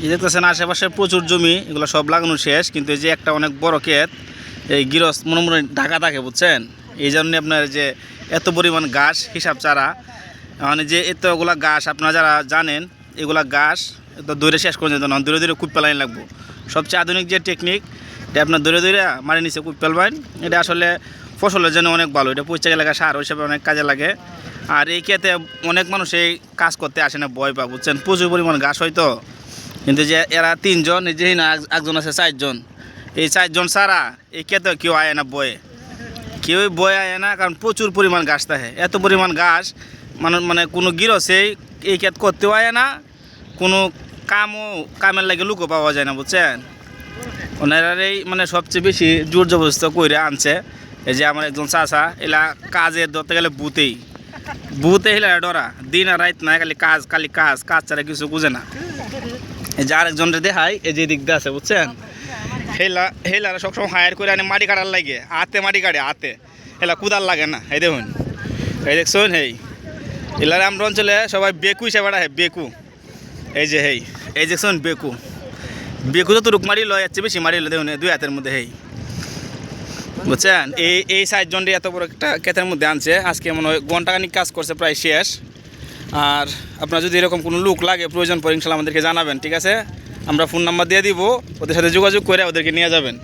এই দেখতেছেন আশেপাশে প্রচুর জমি, এগুলো সব লাগানো শেষ, কিন্তু এই যে একটা অনেক বড় ক্ষেত, এই গৃহস্থ মনে মনে ঢাকা থাকে বুঝছেন। এই জন্য আপনার যে এত পরিমাণ ঘাস হিসাব ছাড়া, মানে যে এতগুলা ঘাস আপনারা যারা জানেন এগুলা ঘাস তো দৌড়ে শেষ করে যেত না, দূরে দূরে কুপ পেলাইন লাগবো। সবচেয়ে আধুনিক যে টেকনিক এটা আপনার দূরে দূরে মারি নিচে কুপ পেলবেন, এটা আসলে ফসলের জন্য অনেক ভালো, এটা পয়সা এলাকা সার হিসাবে অনেক কাজে লাগে। আর এই ক্ষেতে অনেক মানুষ এই কাজ করতে আসে না, ভয় পা বুঝছেন, প্রচুর পরিমাণ ঘাস হয়তো। কিন্তু যে এরা তিনজন, এই যে না একজন আছে চারজন, এই চারজন ছাড়া এই ক্ষেতে কেউ আয় না বয়ে, কেউ বয়ে আয় না, কারণ প্রচুর পরিমাণ ঘাস থাকে। এত পরিমাণ ঘাস মানে কোনো গৃহস্থেই এই ক্ষেত করতেও আয় না, কোনো কামের লাগে লুকও পাওয়া যায় না বুঝছেন। ওনারাই মানে সবচেয়ে বেশি জোর জবরদস্ত করে আনছে। এই যে আমার একজন চাচা, এলা কাজে ধরতে গেলে বুতে হিলা ডরা, দিন আর রাত না, খালি কাজ ছাড়া কিছু বুঝে না। এই যে আরেকজনটা দেখাই, এই যে দিক দিয়ে আছে বুঝছেন, হেলারা সবসময় হায়ার করে আনে মাটি কাটার লাগে, হাতে মাটি কাটে, হাতে হেলা কুদার লাগে না। এই দেখুন, এই দেখছেন, এলার আমরা অঞ্চলে সবাই বেকু হিসাবে রাখে, বেকু। এই যে এই দেখছেন বেকু তো রুক মারি লয়, যাচ্ছে বেশি মারি লয়, দেখুন দুই হাতের মধ্যে বুঝছেন। এই চারজনটি এত বড় একটা ক্ষেতের মধ্যে আনছে, আজকে মনে হয় ঘন্টাখানিক কাজ করছে, প্রায় শেষ। আর আপনার যদি এরকম কোনো লোক লাগে, প্রয়োজন পড়ে ইনশাল্লাহ আমাদেরকে জানাবেন, ঠিক আছে? আমরা ফোন নাম্বার দিয়ে দিব, ওদের সাথে যোগাযোগ করে ওদেরকে নিয়ে যাবেন।